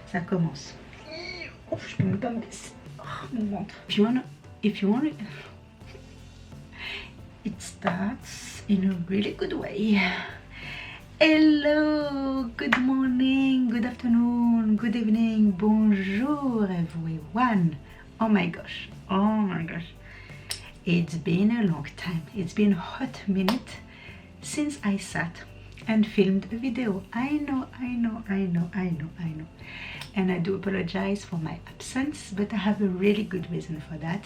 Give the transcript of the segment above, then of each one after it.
Ça commence. Oh, je peux même pas me baisser. Oh, mon ventre. If you want it, it starts in a really good way. Hello, good morning, good afternoon, good evening, bonjour everyone. Oh my gosh, it's been a long time, it's been a hot minute since I sat and filmed a video. I know, and I do apologize for my absence, but I have a really good reason for that,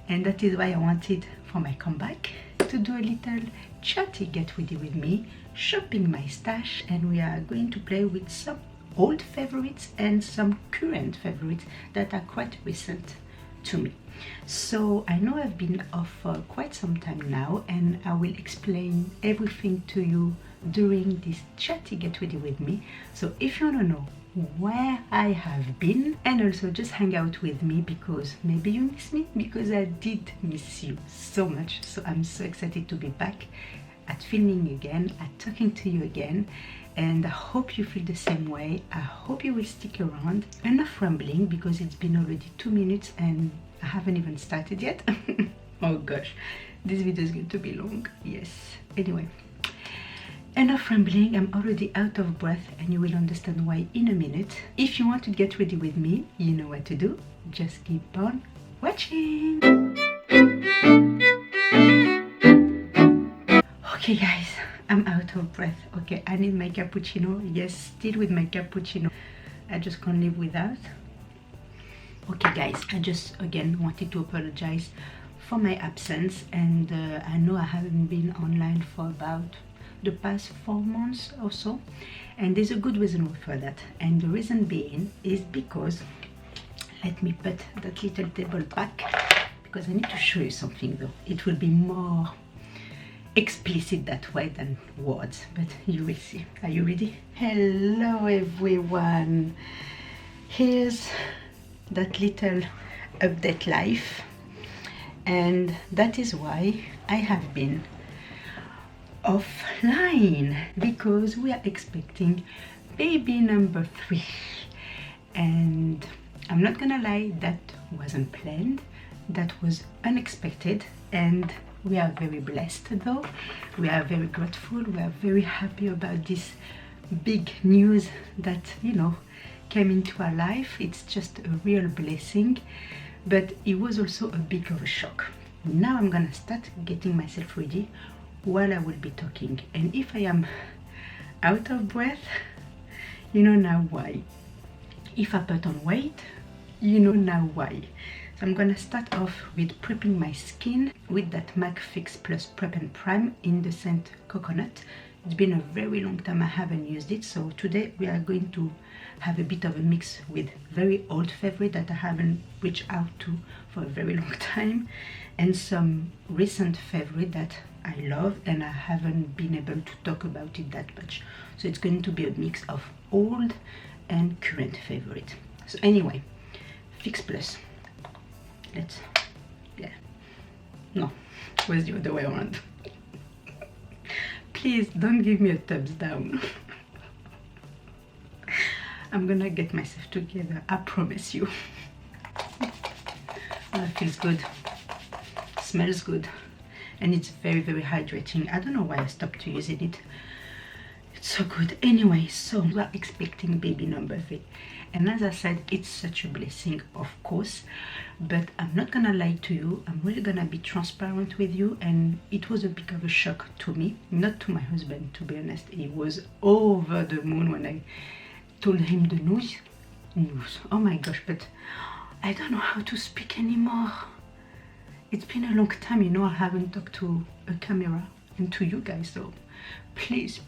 and that is why I wanted for my comeback to do a little chatty get ready with me, shopping my stash, and we are going to play with some old favorites and some current favorites that are quite recent to me. So I know I've been off for quite some time now, and I will explain everything to you during this chatty get ready with me. So if you want to know where I have been, and also just hang out with me, because maybe you miss me, because I did miss you so much. So I'm so excited to be back at filming again, at talking to you again, and I hope you feel the same way. I hope you will stick around. Enough rambling, because it's been already 2 minutes and I haven't even started yet. Oh gosh, this video is going to be long. Yes, anyway, enough rambling. I'm already out of breath, and you will understand why in a minute. If you want to get ready with me, you know what to do. Just keep on watching. Okay guys, I'm out of breath. Okay, I need my cappuccino. Yes, still with my cappuccino. I just can't live without. Okay guys, I just again wanted to apologize for my absence, and I know I haven't been online for about the past 4 months or so, and there's a good reason for that, and the reason being is because, let me put that little table back, because I need to show you something though. It will be more explicit that way than words, but you will see. Are you ready? Hello everyone, here's that little update life, and that is why I have been offline, because we are expecting baby number 3, and I'm not gonna lie, that wasn't planned, that was unexpected, and we are very blessed though. We are very grateful, we are very happy about this big news that, you know, came into our life. It's just a real blessing, but it was also a bit of a shock. Now I'm gonna start getting myself ready while I will be talking, and if I am out of breath, you know now why. If I put on weight, you know now why. So I'm gonna start off with prepping my skin with that MAC Fix Plus Prep and Prime in the scent Coconut. It's been a very long time I haven't used it, so today we are going to have a bit of a mix with very old favorite that I haven't reached out to for a very long time, and some recent favorite that I love and I haven't been able to talk about it that much. So it's going to be a mix of old and current favorite. So anyway, Fix Plus. No, where's the other way around? Please don't give me a thumbs down. I'm gonna get myself together, I promise you. Oh, it feels good, smells good, and it's very hydrating. I don't know why I stopped using it. It's so good. Anyway, so we are expecting baby number 3, and as I said, it's such a blessing, of course, but I'm not gonna lie to you. I'm really gonna be transparent with you, and it was a bit of a shock to me, not to my husband, to be honest. He was over the moon when I told him the news. Oh my gosh, but I don't know how to speak anymore. It's been a long time, you know, I haven't talked to a camera and to you guys, so please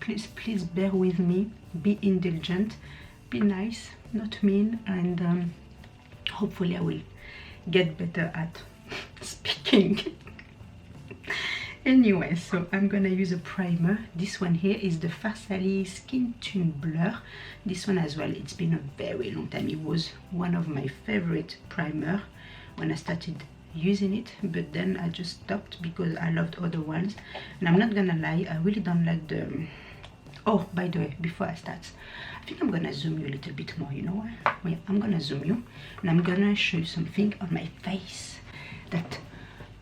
bear with me, be indulgent, be nice, not mean, and hopefully I will get better at speaking. Anyway, so I'm gonna use a primer. This one here is the Farsali Skin Tune Blur. This one as well, it's been a very long time. It was one of my favorite primer when I started using it, but then I just stopped because I loved other ones. And I'm not gonna lie, I really don't like the... Oh, by the way, before I start, I think I'm gonna zoom you a little bit more. You know what? Yeah, I'm gonna zoom you, and I'm gonna show you something on my face that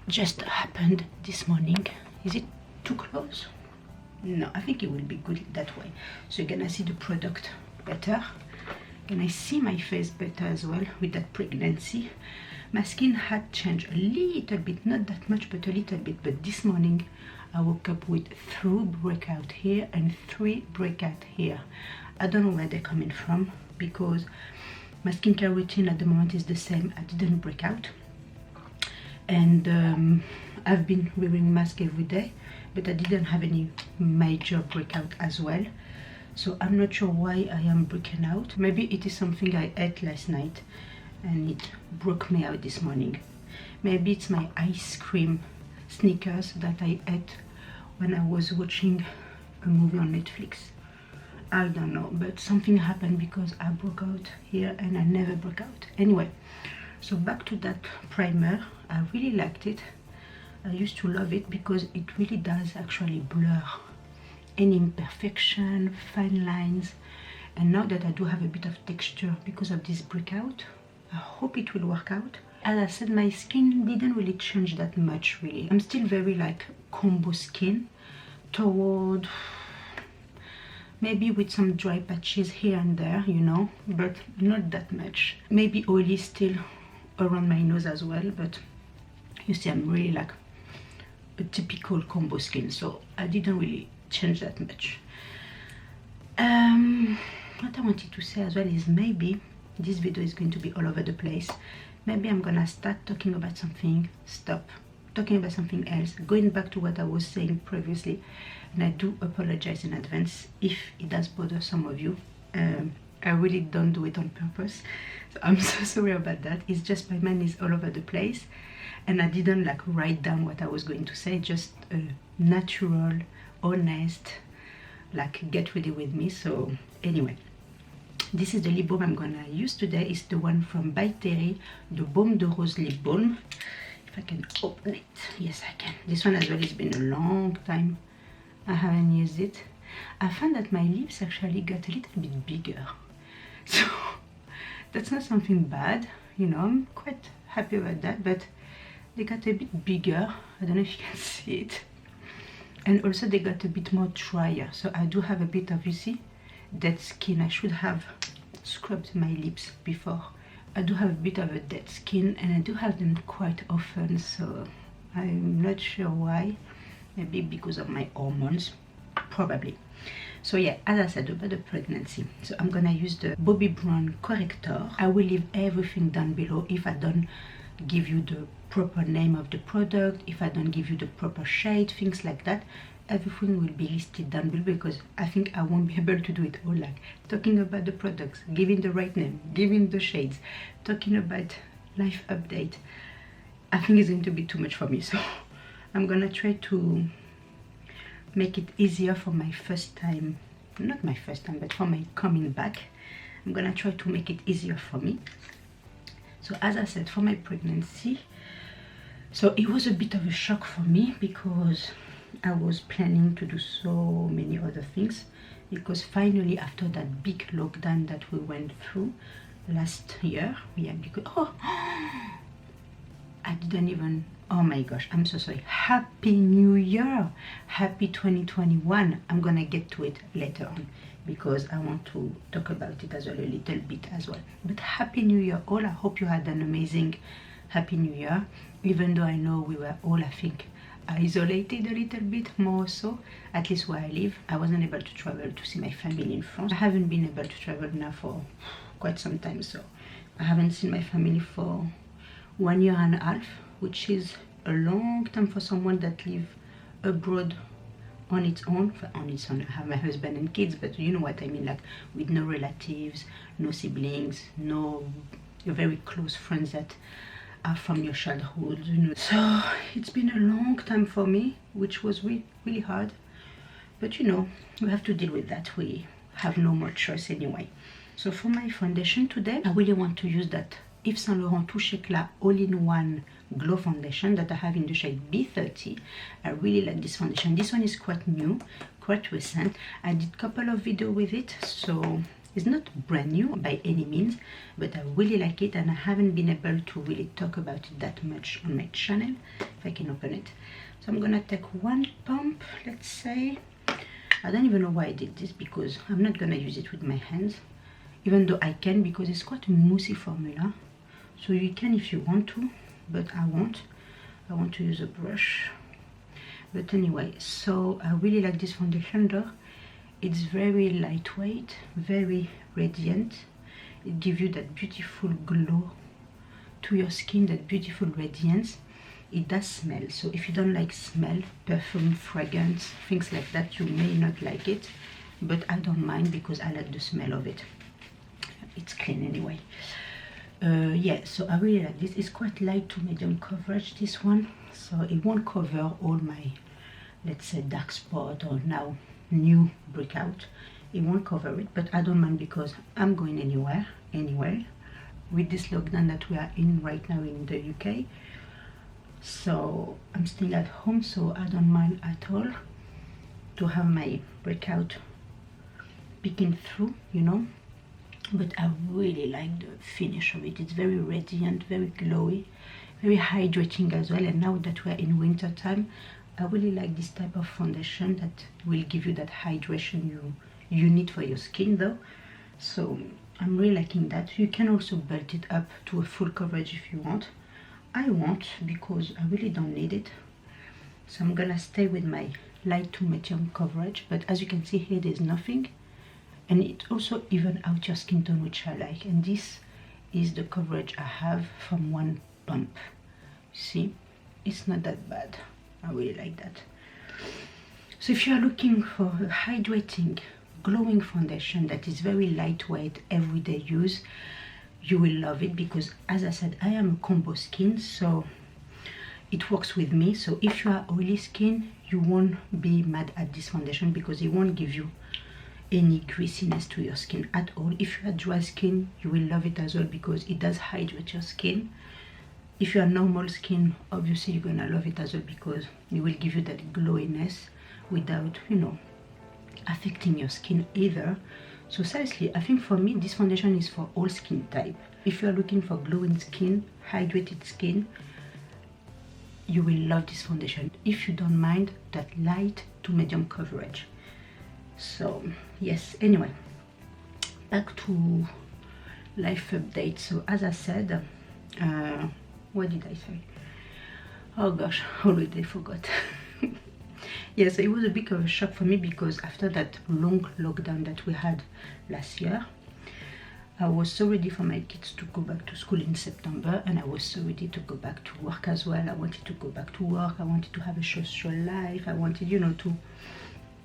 just happened this morning. Is it too close? No, I think it will be good that way. So you're gonna see the product better, and I see my face better as well with that pregnancy. My skin had changed a little bit, not that much, but a little bit. But this morning I woke up with 3 breakout here and 3 breakout here. I don't know where they're coming from because my skincare routine at the moment is the same. I didn't break out, and I've been wearing mask every day, but I didn't have any major breakout as well. So I'm not sure why I am breaking out. Maybe it is something I ate last night and it broke me out this morning. Maybe it's my ice cream Snickers that I ate when I was watching a movie on Netflix. I don't know, but something happened because I broke out here and I never broke out. Anyway, so back to that primer. I really liked it. I used to love it because it really does actually blur any imperfection, fine lines. And now that I do have a bit of texture because of this breakout, I hope it will work out. As I said, my skin didn't really change that much really. I'm still very like combo skin toward, maybe with some dry patches here and there, you know, but not that much. Maybe oily still around my nose as well, but you see I'm really like a typical combo skin, so I didn't really change that much. What I wanted to say as well is maybe this video is going to be all over the place. Maybe I'm gonna start talking about something, stop talking about something else, going back to what I was saying previously, and I do apologize in advance if it does bother some of you. I really don't do it on purpose, so I'm so sorry about that. It's just my mind is all over the place and I didn't like write down what I was going to say, just a natural, honest, like get ready with me. So anyway, this is the lip balm I'm gonna use today. It's the one from Beiges, the Baume de Rose lip balm. If I can open it, yes I can. This one as well, it's been a long time I haven't used it. I found that my lips actually got a little bit bigger, so that's not something bad, you know. I'm quite happy about that, but they got a bit bigger. I don't know if you can see it, and also they got a bit more drier. So I do have a bit of, you see, dead skin. I should have scrubbed my lips before. I do have a bit of a dead skin and I do have them quite often, so I'm not sure why. Maybe because of my hormones, probably. So yeah, as I said about the pregnancy, so I'm gonna use the Bobbi Brown Corrector. I will leave everything down below if I don't give you the proper name of the product, if I don't give you the proper shade, things like that. Everything will be listed down below because I think I won't be able to do it all, like talking about the products, giving the right name, giving the shades, talking about life update. I think it's going to be too much for me, so I'm gonna try to make it easier for my first time, not my first time, but for my coming back. I'm gonna try to make it easier for me. So as I said, for my pregnancy, so it was a bit of a shock for me because I was planning to do so many other things, because finally after that big lockdown that we went through last year, yeah, because I didn't even, oh my gosh, I'm so sorry. Happy New Year, happy 2021. I'm gonna get to it later on because I want to talk about it as well a little bit as well. But happy New Year all. I hope you had an amazing happy New Year, even though I know we were all, I think, isolated a little bit more, so at least where I live. I wasn't able to travel to see my family in France. I haven't been able to travel now for quite some time, so I haven't seen my family for 1 year and a half, which is a long time for someone that live abroad on its own. I have my husband and kids, but you know what I mean, like with no relatives, no siblings, no very close friends that are from your childhood, you know. So it's been a long time for me, which was really hard, but you know, we have to deal with that. We have no more choice anyway. So for my foundation today, I really want to use that Yves Saint Laurent Touche Éclat All-in-One Glow Foundation that I have in the shade B30. I really like this foundation. This one is quite new, quite recent. I did a couple of videos with it, so it's not brand new by any means, but I really like it, and I haven't been able to really talk about it that much on my channel. If I can open it. So I'm gonna take one pump, let's say. I don't even know why I did this, because I'm not gonna use it with my hands, even though I can, because it's quite a moussey formula. So you can if you want to, but I won't. I want to use a brush. But anyway, so I really like this foundation though. It's very lightweight, very radiant. It gives you that beautiful glow to your skin, that beautiful radiance. It does smell, so if you don't like smell, perfume, fragrance, things like that, you may not like it, but I don't mind because I like the smell of it. It's clean anyway. Yeah, so I really like this. It's quite light to medium coverage, this one, so it won't cover all my, let's say, dark spot or now new breakout. It won't cover it, but I don't mind because I'm going anywhere with this lockdown that we are in right now in the UK. So I'm staying at home, so I don't mind at all to have my breakout peeking through, you know. But I really like the finish of it. It's very radiant, very glowy, very hydrating as well. And now that we're in winter time, I really like this type of foundation that will give you that hydration you need for your skin though. So I'm really liking that. You can also build it up to a full coverage if you want. I won't, because I really don't need it. So I'm gonna stay with my light to medium coverage, but as you can see here, there's nothing, and it also even out your skin tone, which I like. And this is the coverage I have from one pump. See, it's not that bad. I really like that. So if you are looking for a hydrating, glowing foundation that is very lightweight, everyday use, you will love it, because as I said, I am a combo skin, so it works with me. So if you are oily skin, you won't be mad at this foundation because it won't give you any greasiness to your skin at all. If you are dry skin, you will love it as well because it does hydrate your skin. If you are normal skin, obviously you're gonna love it as well because it will give you that glowiness without, you know, affecting your skin either. So seriously, I think for me this foundation is for all skin type. If you are looking for glowing skin, hydrated skin, you will love this foundation if you don't mind that light to medium coverage. So yes, anyway, back to life update. So as I said, what did I say? Oh gosh, already forgot. Yeah, so it was a bit of a shock for me because after that long lockdown that we had last year, I was so ready for my kids to go back to school in September, and I was so ready to go back to work as well. I wanted to go back to work. I wanted to have a social life. I wanted, you know, to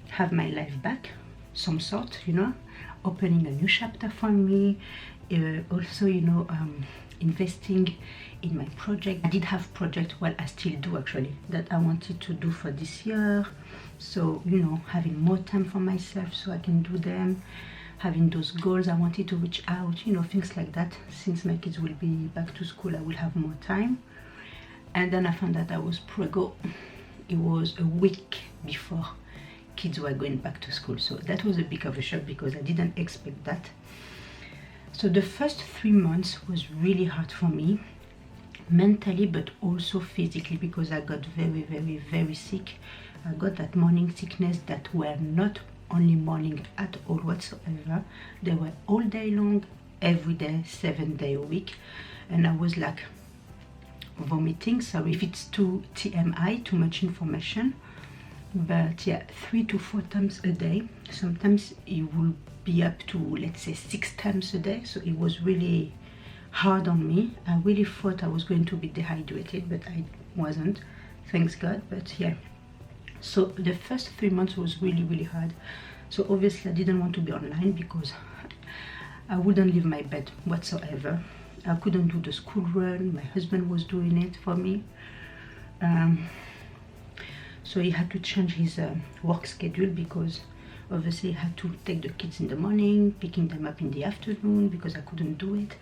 have my life back, some sort, you know, opening a new chapter for me. Also, you know, investing in my project. I did have projects, well, I still do actually, that I wanted to do for this year. So, you know, having more time for myself so I can do them, having those goals I wanted to reach out, you know, things like that. Since my kids will be back to school, I will have more time. And then I found that I was preggo. It was a week before kids were going back to school, so that was a bit of a shock because I didn't expect that. So the first 3 months was really hard for me, mentally but also physically, because I got very sick. I got that morning sickness that were not only morning at all whatsoever. They were all day long, every day, 7 days a week, and I was like vomiting. Sorry if it's too TMI, too much information, but yeah, 3 to 4 times a day. Sometimes it will be up to, let's say, 6 times a day. So it was really hard on me. I really thought I was going to be dehydrated, but I wasn't, thanks God. But yeah, so the first 3 months was really hard. So obviously I didn't want to be online because I wouldn't leave my bed whatsoever. I couldn't do the school run. My husband was doing it for me, so he had to change his work schedule because obviously I had to take the kids in the morning, picking them up in the afternoon because I couldn't do it.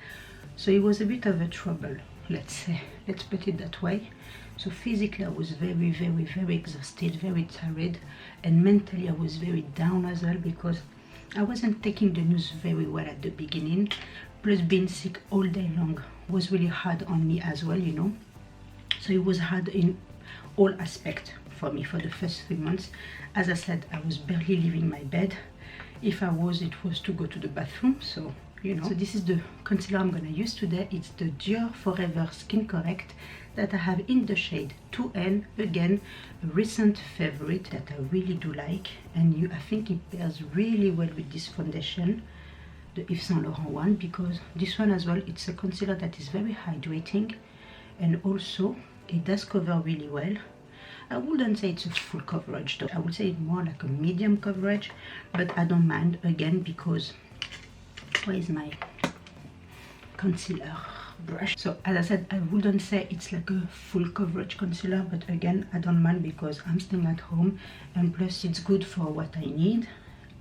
So it was a bit of a trouble, let's say, let's put it that way. So physically I was very, very, very exhausted, very tired, and mentally I was very down as well because I wasn't taking the news very well at the beginning. Plus being sick all day long was really hard on me as well, you know. So it was hard in all aspects for me for the first 3 months. As I said, I was barely leaving my bed. If I was, it was to go to the bathroom, so you know. So this is the concealer I'm gonna use today. It's the Dior Forever Skin Correct that I have in the shade 2N. Again, a recent favorite that I really do like, and I think it pairs really well with this foundation, the Yves Saint Laurent one, because this one as well, it's a concealer that is very hydrating, and also it does cover really well. I wouldn't say it's a full coverage though, I would say it's more like a medium coverage, but I don't mind, again, because where is my concealer brush? So as I said, I wouldn't say it's like a full coverage concealer, but again, I don't mind because I'm staying at home, and plus it's good for what I need,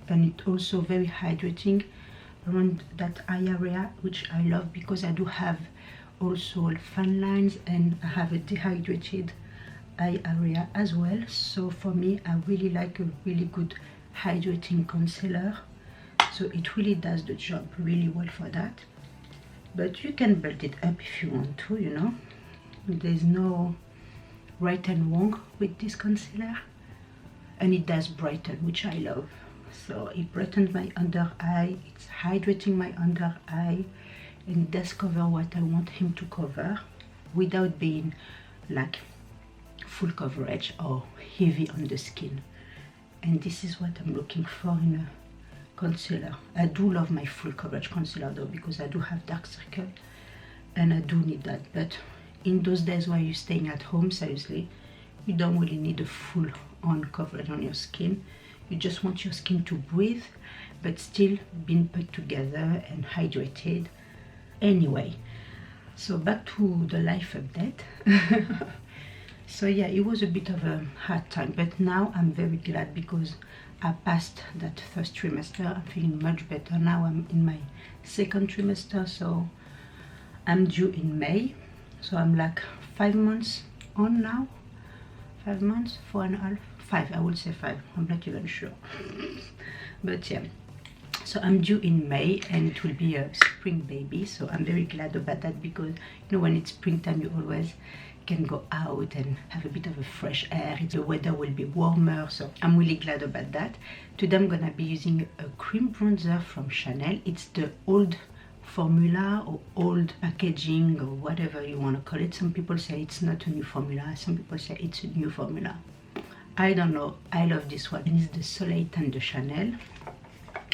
and it's also very hydrating around that eye area, which I love because I do have also fine lines and I have a dehydrated eye area as well. So for me, I really like a really good hydrating concealer, so it really does the job really well for that. But you can build it up if you want to, you know. There's no right and wrong with this concealer, and it does brighten, which I love. So it brightens my under eye, it's hydrating my under eye, and it does cover what I want him to cover without being like full coverage or heavy on the skin. And this is what I'm looking for in a concealer. I do love my full coverage concealer though, because I do have dark circle and I do need that. But in those days where you're staying at home, seriously, you don't really need a full on coverage on your skin. You just want your skin to breathe, but still being put together and hydrated. Anyway, so back to the life update. So yeah, it was a bit of a hard time, but now I'm very glad because I passed that first trimester. I'm feeling much better now. I'm in my second trimester, so I'm due in May. So I'm like 5 months on now. 5 months, 4.5, 5, I would say 5, I'm not even sure. But yeah, so I'm due in May and it will be a spring baby, so I'm very glad about that because you know, when it's springtime you always can go out and have a bit of a fresh air. The weather will be warmer, so I'm really glad about that. Today I'm gonna be using a cream bronzer from Chanel. It's the old formula or old packaging or whatever you want to call it. Some people say it's not a new formula, some people say it's a new formula. I don't know, I love this one. It's the Soleil Tan de Chanel.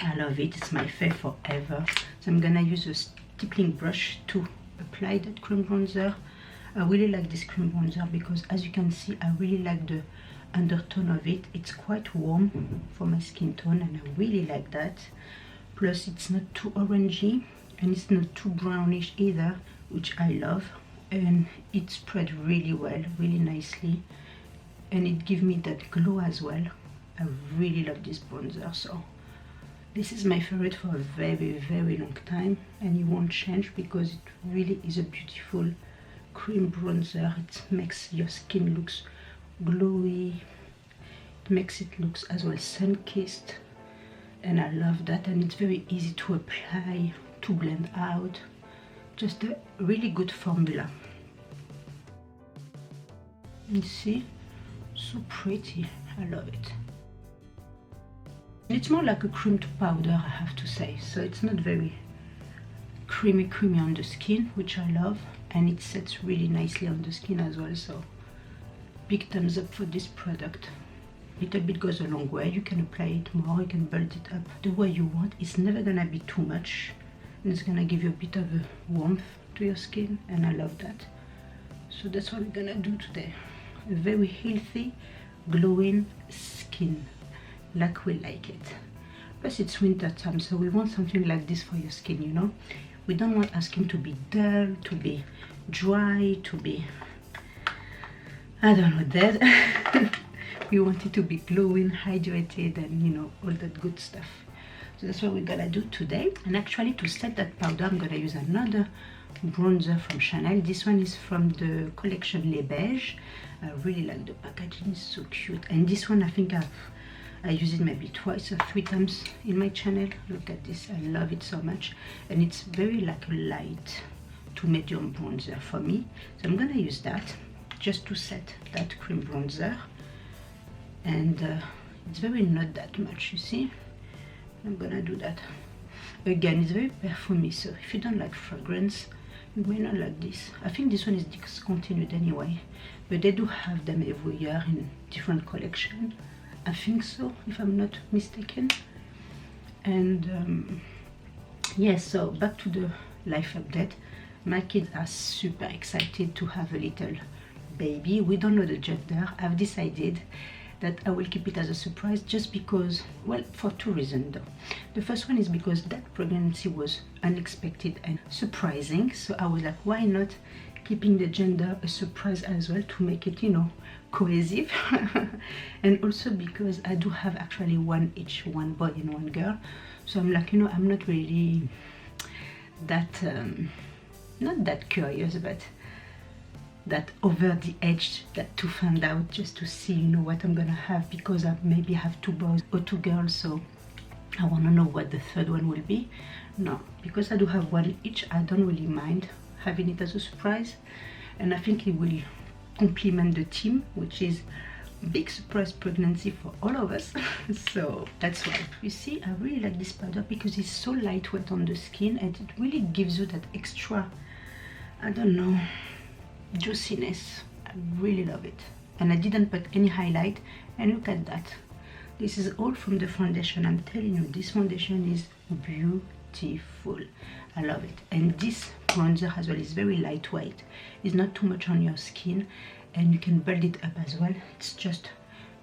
I love it, it's my fave forever. So I'm gonna use a stippling brush to apply that cream bronzer. I really like this cream bronzer because as you can see, I really like the undertone of it. It's quite warm for my skin tone and I really like that. Plus it's not too orangey and it's not too brownish either, which I love. And it spread really well, really nicely, and it gives me that glow as well. I really love this bronzer, so this is my favorite for a very, very long time, and it won't change because it really is a beautiful cream bronzer. It makes your skin looks glowy, it makes it looks as well sun-kissed, and I love that. And it's very easy to apply, to blend out, just a really good formula. You see, so pretty, I love it. It's more like a cream to powder, I have to say, so it's not very creamy on the skin, which I love, and it sets really nicely on the skin as well. So big thumbs up for this product. Little bit goes a long way. You can apply it more, you can build it up the way you want. It's never gonna be too much, and it's gonna give you a bit of a warmth to your skin, and I love that. So that's what we're gonna do today. A very healthy, glowing skin, like we like it. Plus it's winter time, so we want something like this for your skin, you know. We don't want our skin to be dull, to be dry, to be, I don't know, dead. We want it to be glowing, hydrated, and you know, all that good stuff. So that's what we're gonna do today. And actually, to set that powder, I'm gonna use another bronzer from Chanel. This one is from the collection Les Beiges. I really like the packaging, it's so cute. And this one I think I use it maybe twice or 3 times in my channel. Look at this, I love it so much. And it's very like a light to medium bronzer for me. So I'm gonna use that just to set that cream bronzer. And it's very not that much, you see. I'm gonna do that. Again, it's very perfumey, so if you don't like fragrance, you may not like this. I think this one is discontinued anyway, but they do have them every year in different collection. I think so, if I'm not mistaken. And yeah, so back to the life update. My kids are super excited to have a little baby. We don't know the gender. I've decided that I will keep it as a surprise, just because, well, for 2 reasons though. The first one is because that pregnancy was unexpected and surprising, so I was like, why not keeping the gender a surprise as well, to make it, you know, cohesive. And also because I do have actually one each, one boy and one girl, so I'm like, you know, I'm not really that not that curious, but that over the edge, that to find out, just to see, you know, what I'm gonna have, because I maybe have 2 boys or 2 girls, so I want to know what the 3rd one will be. No, because I do have one each, I don't really mind having it as a surprise, and I think it will complement the theme, which is big surprise pregnancy for all of us. So that's why. You see, I really like this powder because it's so lightweight on the skin, and it really gives you that extra, I don't know, juiciness. I really love it. And I didn't put any highlight, and look at that. This is all from the foundation. I'm telling you, this foundation is beautiful. I love it. And this bronzer as well is very lightweight. It's not too much on your skin, and you can build it up as well. It's just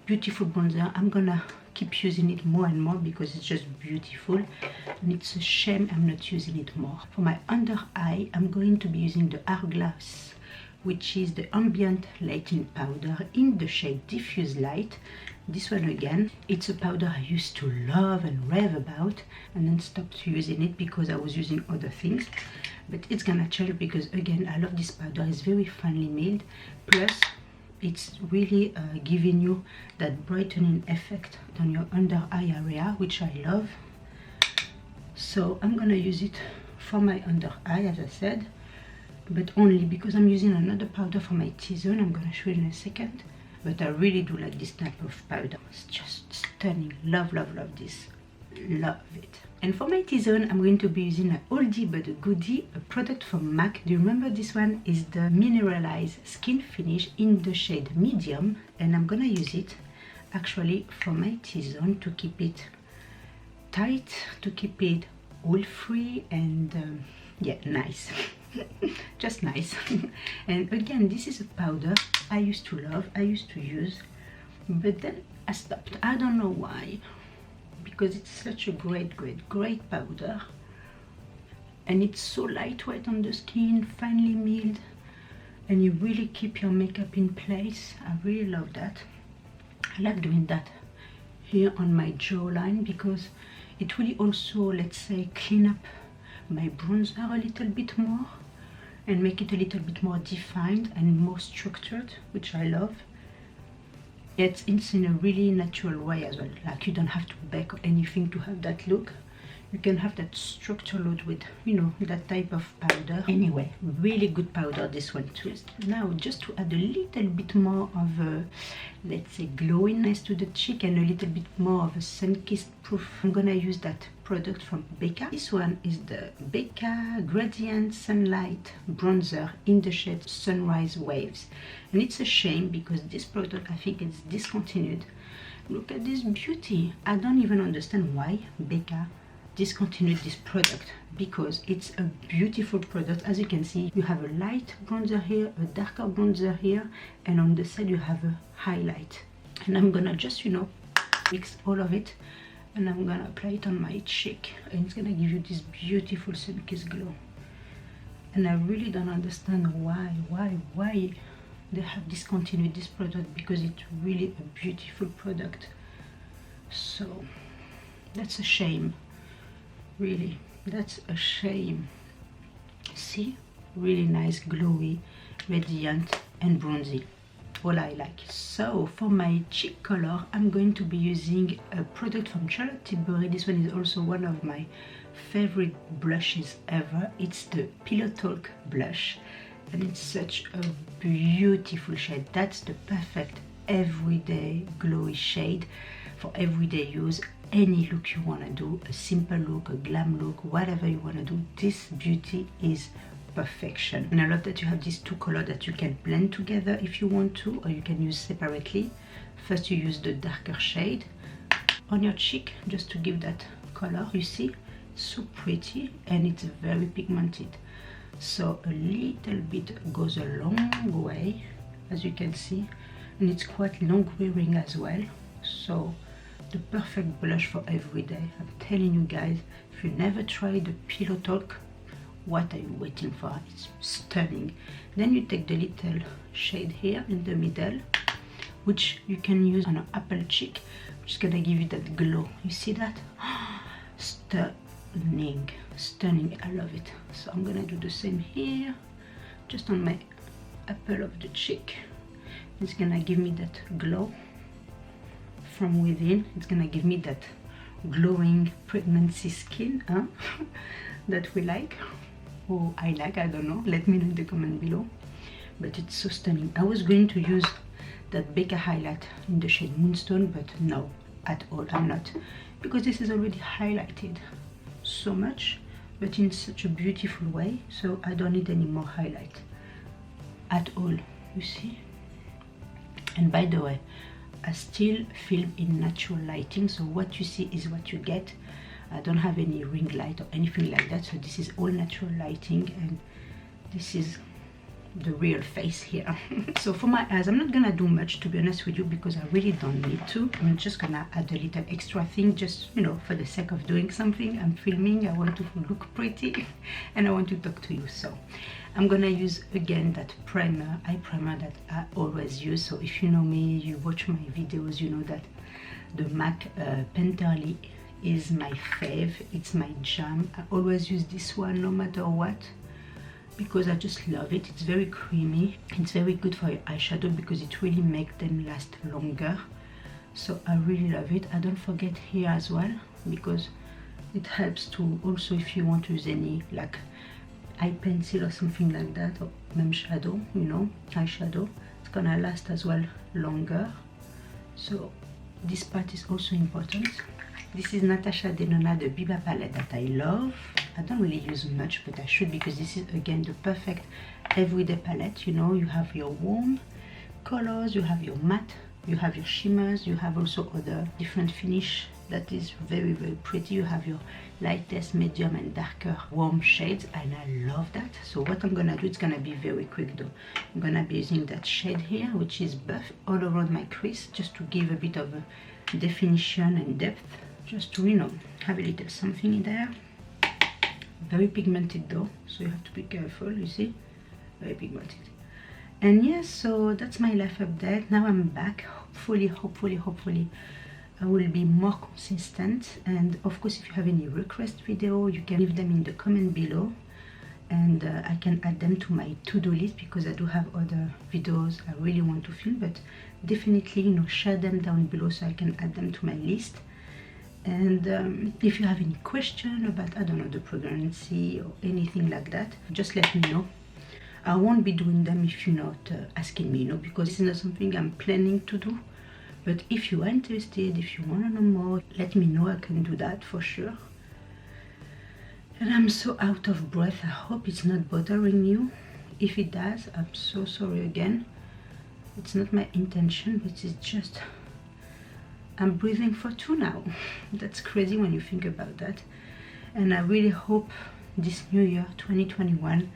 beautiful bronzer. I'm gonna keep using it more and more because it's just beautiful, and it's a shame I'm not using it more. For my under eye, I'm going to be using the Hourglass, which is the ambient lighting powder in the shade Diffuse Light. This one again, it's a powder I used to love and rave about, and then stopped using it because I was using other things. But it's gonna change because, again, I love this powder. It's very finely milled, plus it's really giving you that brightening effect on your under eye area, which I love. So I'm gonna use it for my under eye, as I said, but only because I'm using another powder for my T-zone. I'm gonna show you in a second, but I really do like this type of powder. It's just stunning. Love, love, love this. Love it. And for my T-zone, I'm going to be using a oldie but a goodie, a product from MAC. Do you remember this one? Is the Mineralized Skin Finish in the shade Medium, and I'm gonna use it actually for my T-zone to keep it tight, to keep it oil-free, and yeah, nice. Just nice. And again, this is a powder I used to love, I used to use, but then I stopped. I don't know why, because it's such a great powder, and it's so lightweight on the skin, finely milled, and you really keep your makeup in place. I really love that. I like doing that here on my jawline because it really also, let's say, clean up my bronzer a little bit more and make it a little bit more defined and more structured, which I love. It's in a really natural way as well. Like, you don't have to bake or anything to have that look. You can have that structure look with, you know, that type of powder. Anyway, really good powder, this one too. Now, just to add a little bit more of a, let's say, glowiness to the cheek and a little bit more of a sun-kissed proof, I'm gonna use that product from Becca. This one is the Becca Gradient Sunlight Bronzer in the shade Sunrise Waves. And it's a shame because this product, I think it's discontinued. Look at this beauty. I don't even understand why Becca discontinued this product, because it's a beautiful product. As you can see, you have a light bronzer here, a darker bronzer here, and on the side you have a highlight. And I'm gonna just, you know, mix all of it, and I'm gonna apply it on my cheek, and it's gonna give you this beautiful sun-kissed glow. And I really don't understand why they have discontinued this product, because it's really a beautiful product. So that's a shame. Really, that's a shame. See, really nice, glowy, radiant and bronzy. All I like. So for my cheek color, I'm going to be using a product from Chatty Grwm. This one is also one of my favorite blushes ever. It's the Pillow Talk blush, and it's such a beautiful shade. That's the perfect everyday glowy shade for everyday use. Any look you want to do, a simple look, a glam look, whatever you want to do, this beauty is perfection. And I love that you have these two colors that you can blend together if you want to, or you can use separately. First you use the darker shade on your cheek just to give that color. You see, so pretty, and it's very pigmented, so a little bit goes a long way, as you can see, and it's quite long wearing as well. So the perfect blush for every day. I'm telling you guys, if you never tried the Pillow Talk, what are you waiting for? It's stunning. Then you take the little shade here in the middle, which you can use on an apple cheek, which is gonna give you that glow. You see that? Stunning, stunning. I love it. So I'm gonna do the same here, just on my apple of the cheek. It's gonna give me that glow from within. It's gonna give me that glowing pregnancy skin, huh? that we like. Oh, I like, I don't know, let me know in the comment below. But it's so stunning. I was going to use that Becca highlight in the shade Moonstone, but no, at all, I'm not, because this is already highlighted so much, but in such a beautiful way, so I don't need any more highlight at all, you see. And by the way, I still film in natural lighting, so what you see is what you get. I don't have any ring light or anything like that, so this is all natural lighting, and this is the real face here. So for my eyes, I'm not gonna do much, to be honest with you, because I really don't need to. I'm just gonna add a little extra thing, just, you know, for the sake of doing something. I'm filming, I want to look pretty and I want to talk to you. So I'm gonna use again that primer, eye primer that I always use. So if you know me, you watch my videos, you know that the MAC Penterly is my fave. It's my jam. I always use this one no matter what, because I just love it. It's very creamy. It's very good for your eyeshadow because it really makes them last longer. So I really love it. I don't forget here as well, because it helps to also, if you want to use any like eye pencil or something like that, or même shadow, you know, eyeshadow, it's gonna last as well longer. So this part is also important. This is Natasha Denona, the Biba palette that I love. I don't really use much, but I should, because this is again the perfect everyday palette. You know, you have your warm colors, you have your matte, you have your shimmers, you have also other different finish that is very, very pretty. You have your lightest, medium and darker warm shades, and I love that. So what I'm gonna do, it's gonna be very quick though. I'm gonna be using that shade here, which is buff, all around my crease, just to give a bit of a definition and depth, just to, you know, have a little something in there. Very pigmented though, so you have to be careful, you see, very pigmented. And yes, so that's my life update. Now I'm back. Hopefully I will be more consistent. And of course, if you have any request video, you can leave them in the comment below, and I can add them to my to-do list, because I do have other videos I really want to film. But definitely, you know, share them down below so I can add them to my list. And if you have any question about, I don't know, the pregnancy or anything like that, just let me know. I won't be doing them if you're not asking me, you know, because it's not something I'm planning to do. But if you are interested, if you want to know more, let me know. I can do that for sure. And I'm so out of breath. I hope it's not bothering you. If it does, I'm so sorry again. It's not my intention, but it's just, I'm breathing for 2 now. That's crazy when you think about that. And I really hope this new year, 2021,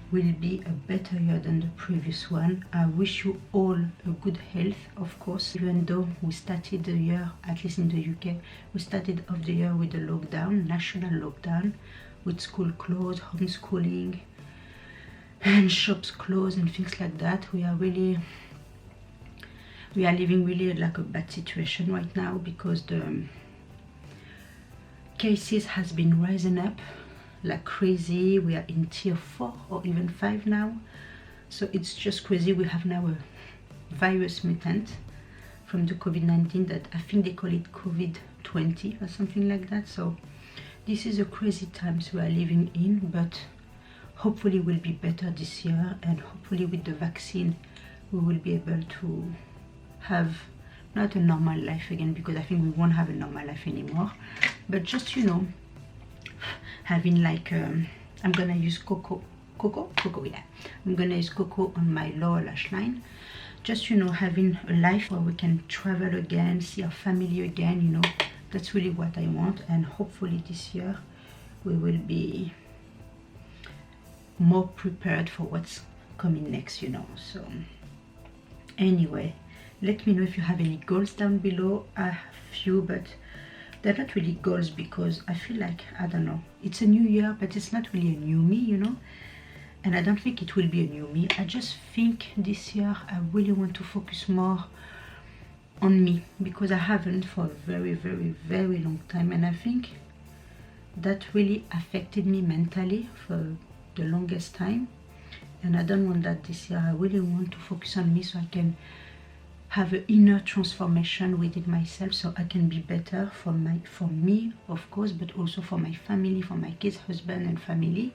will be a better year than the previous one. I wish you all a good health, of course, even though we started the year, at least in the UK, we started off the year with a lockdown, national lockdown, with school closed, homeschooling, and shops closed and things like that. We are living really like a bad situation right now, because the cases has been rising up like crazy. We are in tier 4 or even 5 now, so it's just crazy. We have now a virus mutant from the COVID-19 that I think they call it COVID-20 or something like that. So this is a crazy times we are living in, but hopefully we'll be better this year, and hopefully with the vaccine we will be able to have not a normal life again, because I think we won't have a normal life anymore, but just, you know, having like I'm gonna use cocoa, yeah, I'm gonna use cocoa on my lower lash line. Just, you know, having a life where we can travel again, see our family again, you know, that's really what I want. And hopefully this year we will be more prepared for what's coming next, you know. So anyway, let me know if you have any goals down below. I have a few, but they're not really goals, because I feel like, I don't know, it's a new year, but it's not really a new me, you know. And I don't think it will be a new me. I just think this year I really want to focus more on me, because I haven't for a very, very, very long time. And I think that really affected me mentally for the longest time. And I don't want that this year. I really want to focus on me, so I can have an inner transformation within myself, so I can be better for me, of course, but also for my family, for my kids, husband and family,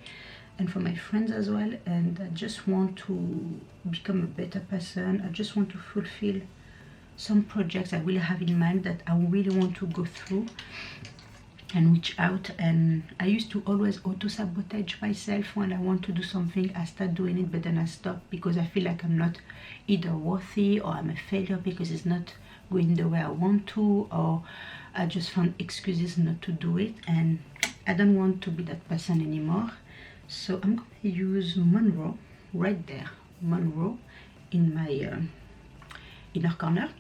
and for my friends as well. And I just want to become a better person. I just want to fulfill some projects I really have in mind that I really want to go through and reach out. And I used to always auto-sabotage myself. When I want to do something, I start doing it, but then I stop, because I feel like I'm not either worthy, or I'm a failure because it's not going the way I want to, or I just found excuses not to do it. And I don't want to be that person anymore. So I'm going to use Monroe right there, Monroe, in my inner corner.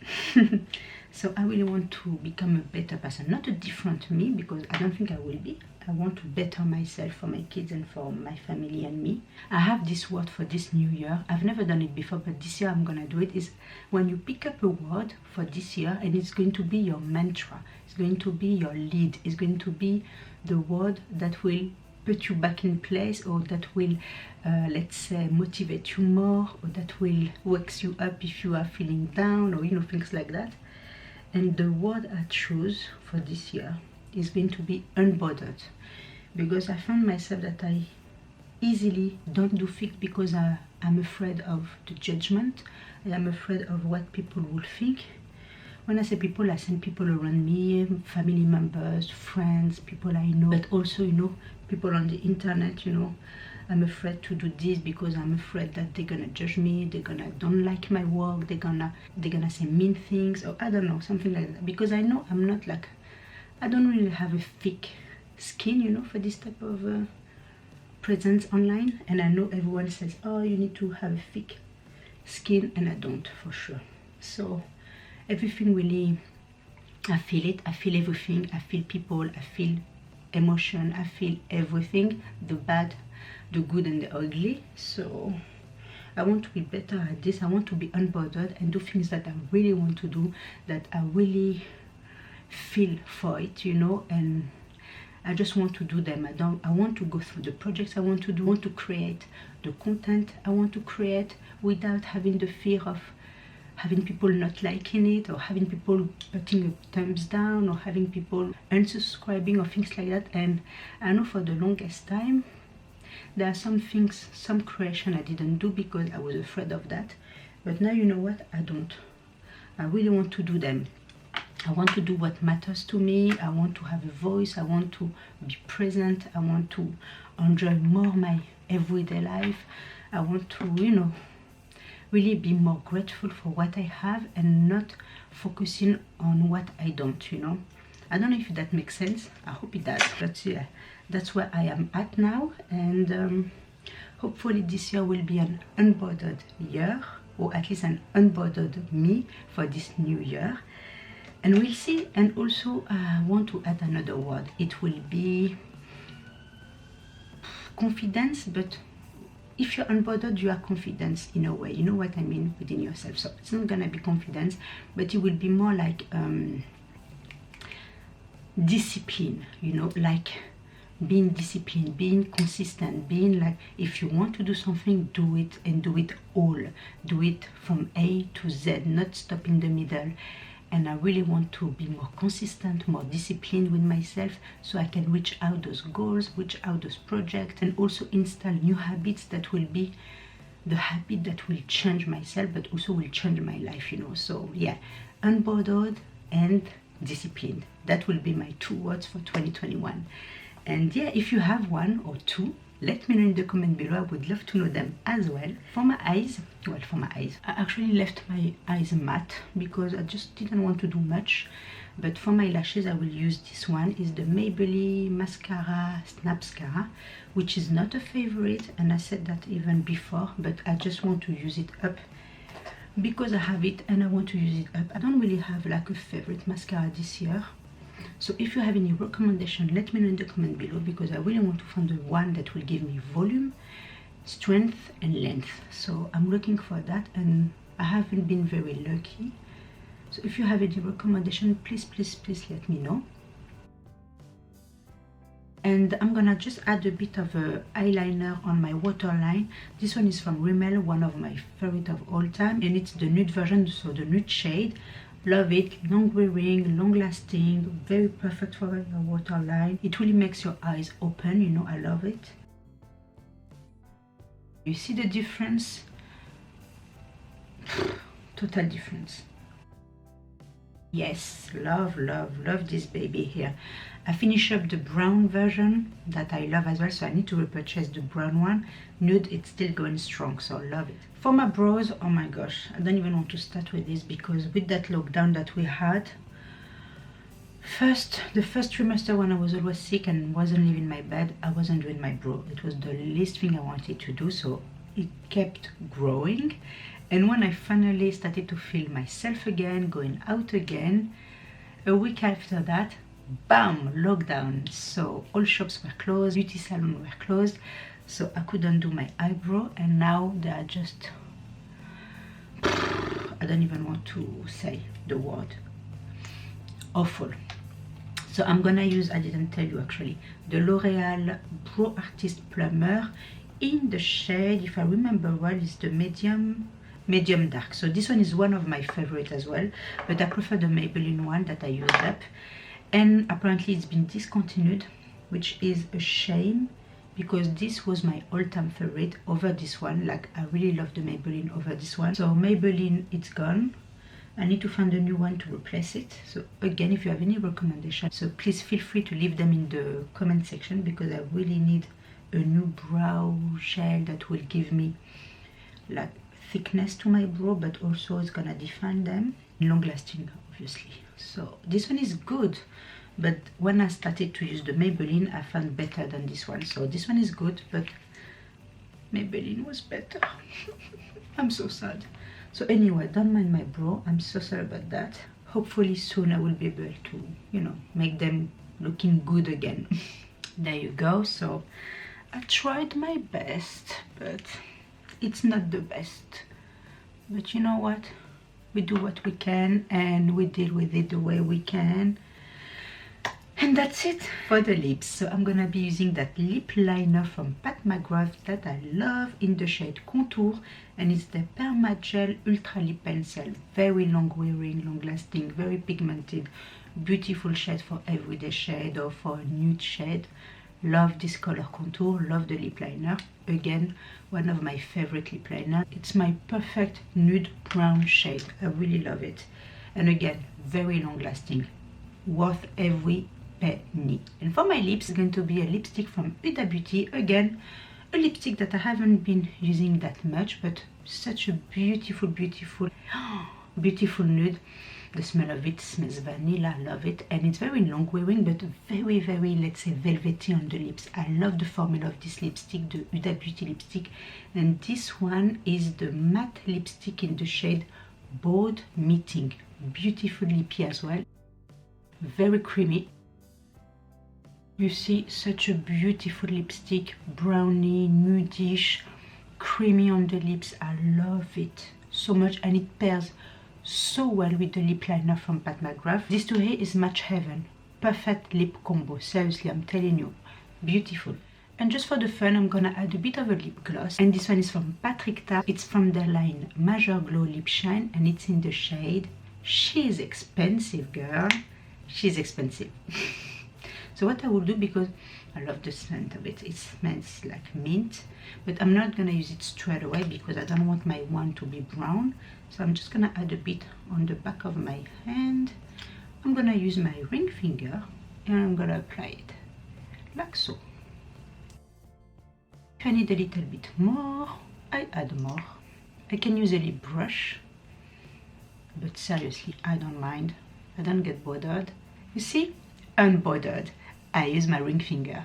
So I really want to become a better person, not a different me, because I don't think I will be. I want to better myself for my kids and for my family and me. I have this word for this new year. I've never done it before, but this year I'm gonna do it. Is when you pick up a word for this year, and it's going to be your mantra, it's going to be your lead, it's going to be the word that will put you back in place, or that will let's say motivate you more, or that will wakes you up if you are feeling down, or, you know, things like that. And the word I choose for this year is going to be unbothered, because I found myself that I easily don't do things because I'm afraid of the judgment. I am afraid of what people will think. When I say people, I send people around me, family members, friends, people I know, but also, you know, people on the internet, you know. I'm afraid to do this because I'm afraid that they're gonna judge me, they're gonna don't like my work, they're gonna say mean things, or I don't know, something like that. Because I know I'm not like, I don't really have a thick skin, you know, for this type of presence online. And I know everyone says, oh, you need to have a thick skin, and I don't, for sure. So everything really, I feel it, I feel everything, I feel people, I feel emotion, I feel everything, the bad, the good and the ugly. So I want to be better at this. I want to be unbothered and do things that I really want to do, that I really feel for it, you know. And I just want to do them. I want to go through the projects I want to do. I want to create the content I want to create without having the fear of having people not liking it, or having people putting a thumbs down, or having people unsubscribing, or things like that. And I know for the longest time there are some things, some creation I didn't do because I was afraid of that. But now, you know what, I don't. I really want to do them. I want to do what matters to me. I want to have a voice. I want to be present. I want to enjoy more my everyday life. I want to, you know, really be more grateful for what I have, and not focusing on what I don't, you know. I don't know if that makes sense. I hope it does. But yeah, that's where I am at now. And hopefully this year will be an unbothered year, or at least an unbothered me for this new year. And we'll see. And also I want to add another word. It will be confidence, but if you're unbothered, you are confidence in a way, you know what I mean, within yourself. So it's not gonna be confidence, but it will be more like discipline, you know, like being disciplined, being consistent, being like, if you want to do something, do it, and do it all. Do it from A to Z, not stop in the middle. And I really want to be more consistent, more disciplined with myself, so I can reach out those goals, reach out those projects, and also install new habits that will be the habit that will change myself, but also will change my life, you know. So yeah, unbothered and disciplined. That will be my 2 words for 2021. And yeah, if you have 1 or 2, let me know in the comment below. I would love to know them as well. For my eyes, well, for my eyes, I actually left my eyes matte because I just didn't want to do much. But for my lashes, I will use this one. Is the Maybelline Mascara Snapscara, which is not a favorite, and I said that even before, but I just want to use it up because I have it and I want to use it up. I don't really have like a favorite mascara this year. So if you have any recommendation, let me know in the comment below, because I really want to find the one that will give me volume, strength and length. So I'm looking for that, and I haven't been very lucky. So if you have any recommendation, please let me know. And I'm gonna just add a bit of a eyeliner on my waterline. This one is from Rimmel, one of my favorite of all time, and it's the nude version, so the nude shade. Love it, long wearing, long lasting, very perfect for your waterline. It really makes your eyes open, you know. I love it. You see the difference? Total difference. Yes, love this baby here. I finish up the brown version that I love as well, so I need to repurchase the brown one. Nude, it's still going strong, so love it. For my brows, oh my gosh, I don't even want to start with this, because with that lockdown that we had, the first trimester when I was always sick and wasn't leaving my bed, I wasn't doing my brow. It was the least thing I wanted to do, so it kept growing. And when I finally started to feel myself again, going out again, a week after that, bam, lockdown. So all shops were closed, beauty salons were closed, so I couldn't do my eyebrow, and now they are just, I don't even want to say the word, awful. So I'm gonna use, I didn't tell you actually, the L'Oreal Brow Artist Plumber in the shade, if I remember well, is the medium dark. So this one is one of my favorite as well, but I prefer the Maybelline one that I used up, and apparently it's been discontinued, which is a shame, because this was my all-time favorite over this one. Like, I really love the Maybelline over this one. So Maybelline, it's gone. I need to find a new one to replace it. So again, if you have any recommendations, so please feel free to leave them in the comment section, because I really need a new brow gel that will give me like thickness to my brow, but also it's gonna define them, long lasting obviously. So this one is good, but when I started to use the Maybelline, I found better than this one. So this one is good, but Maybelline was better. I'm so sad. So anyway, don't mind my brow, I'm so sorry about that. Hopefully soon I will be able to, you know, make them looking good again. There you go. So I tried my best, but it's not the best. But you know what? We do what we can, and we deal with it the way we can. And that's it for the lips. So I'm gonna be using that lip liner from Pat McGrath that I love in the shade Contour, and it's the Permagel Ultra Lip Pencil. Very long wearing, long lasting, very pigmented, beautiful shade for everyday shade or for a nude shade. Love this color contour, love the lip liner. Again, one of my favorite lip liner. It's my perfect nude brown shade. I really love it. And again, very long lasting, worth every penny. And for my lips, it's going to be a lipstick from Huda Beauty. Again, a lipstick that I haven't been using that much, but such a beautiful beautiful nude. The smell of it smells vanilla, I love it, and it's very long wearing, but very, let's say, velvety on the lips. I love the formula of this lipstick, the Huda Beauty lipstick, and this one is the matte lipstick in the shade Bold Meeting. Beautiful lippy as well, very creamy. You see, such a beautiful lipstick, brownie, nudish, creamy on the lips. I love it so much, and it pairs so well with the lip liner from Pat McGrath. This to here is match heaven, perfect lip combo. Seriously, I'm telling you, beautiful. And just for the fun, I'm gonna add a bit of a lip gloss, and this one is from Patrick Ta. It's from the line Major Glow Lip Shine, and it's in the shade She's Expensive, girl. She's expensive. So what I will do, because I love the scent of it, it smells like mint, but I'm not gonna use it straight away because I don't want my wand to be brown. So I'm just gonna add a bit on the back of my hand. I'm gonna use my ring finger and I'm gonna apply it like so. If I need a little bit more, I add more. I can use a lip brush, but seriously, I don't mind. I don't get bothered. You see? Unbothered. I use my ring finger.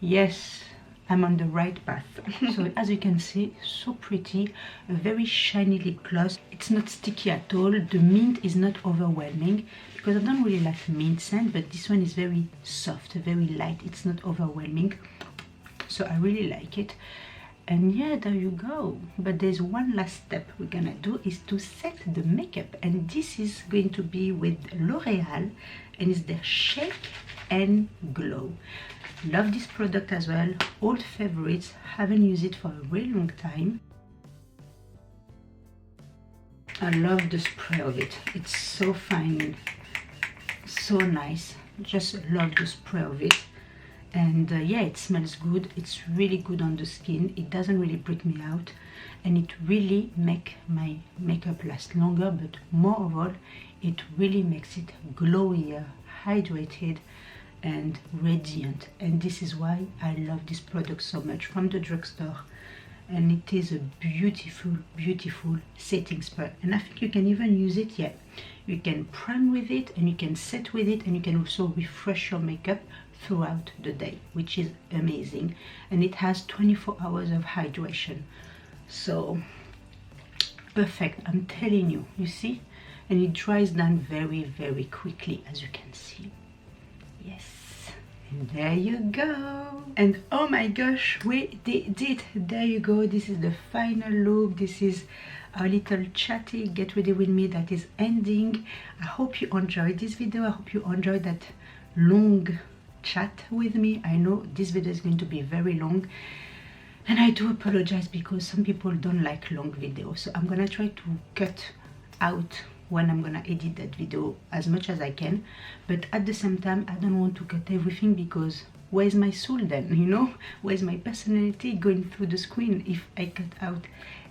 Yes, I'm on the right path. So as you can see, so pretty. A very shiny lip gloss. It's not sticky at all. The mint is not overwhelming because I don't really like mint scent, but this one is very soft, very light. It's not overwhelming. So I really like it. And yeah, there you go. But there's one last step we're gonna do, is to set the makeup, and this is going to be with L'Oreal, and it's their Shake and Glow. Love this product as well. Old favorites. Haven't used it for a really long time. I love the spray of it. It's so fine, so nice. Just love the spray of it. And yeah, it smells good. It's really good on the skin. It doesn't really break me out, and it really makes my makeup last longer, but more of all, it really makes it glowier, hydrated and radiant. And this is why I love this product so much, from the drugstore. And it is a beautiful, beautiful setting spray. And I think you can even use it, yeah, you can prime with it and you can set with it, and you can also refresh your makeup throughout the day, which is amazing. And it has 24 hours of hydration, so perfect. I'm telling you, you see, and it dries down very, very quickly, as you can see. Yes, and there you go. And oh my gosh, we did it. There you go. This is the final look. This is our little chatty get ready with me that is ending. I hope you enjoyed this video. I hope you enjoyed that long chat with me. I know this video is going to be very long, and I do apologize because some people don't like long videos, so I'm gonna try to cut out when I'm gonna edit that video as much as I can, but at the same time I don't want to cut everything, because where's my soul then, you know? Where's my personality going through the screen if I cut out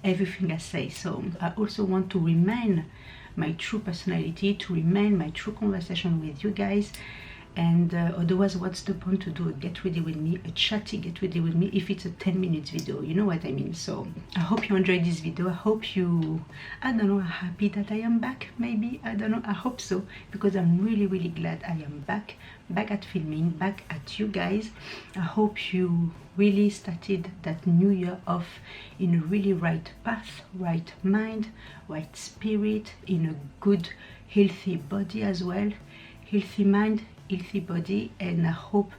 everything I say? So I also want to remain my true personality, to remain my true conversation with you guys. And otherwise, what's the point to do a get ready with me, a chatty get ready with me, if it's a 10-minute video? You know what I mean? So I hope you enjoyed this video. I hope you, I don't know, are happy that I am back. Maybe, I don't know, I hope so, because I'm really, really glad I am back at filming, back at you guys. I hope you really started that new year off in a really right path, right mind, right spirit, in a good healthy body as well. Healthy mind, healthy body, and I hope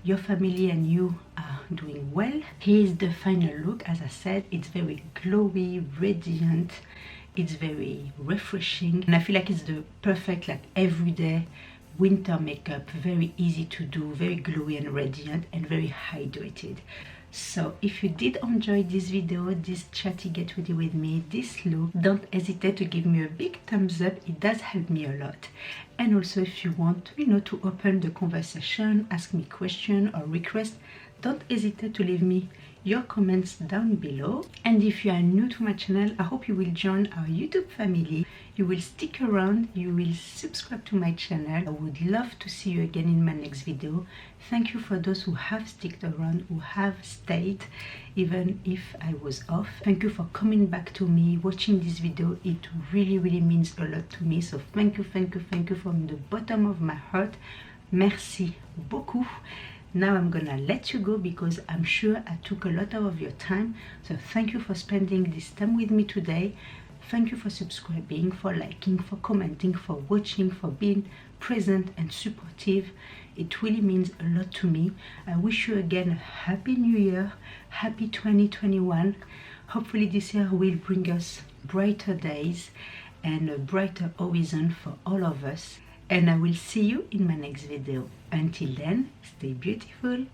your family and you are doing well. Here's the final look. As I said, it's very glowy, radiant, it's very refreshing, and I feel like it's the perfect, like, everyday winter makeup. Very easy to do, very glowy and radiant, and very hydrated. So if you did enjoy this video, this chatty get ready with me, this look, don't hesitate to give me a big thumbs up. It does help me a lot. And also, if you want, you know, to open the conversation, ask me question or request, don't hesitate to leave me your comments down below. And if you are new to my channel, I hope you will join our YouTube family. You will stick around, you will subscribe to my channel. I would love to see you again in my next video. Thank you for those who have stuck around, who have stayed even if I was off. Thank you for coming back to me, watching this video. It really, really means a lot to me. So thank you, thank you, thank you from the bottom of my heart. Merci beaucoup. Now I'm gonna let you go because I'm sure I took a lot of your time. So thank you for spending this time with me today. Thank you for subscribing, for liking, for commenting, for watching, for being present and supportive. It really means a lot to me. I wish you again a happy new year, happy 2021. Hopefully this year will bring us brighter days and a brighter horizon for all of us. and I will see you in my next video. Until then, stay beautiful.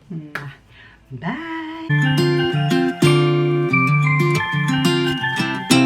Bye.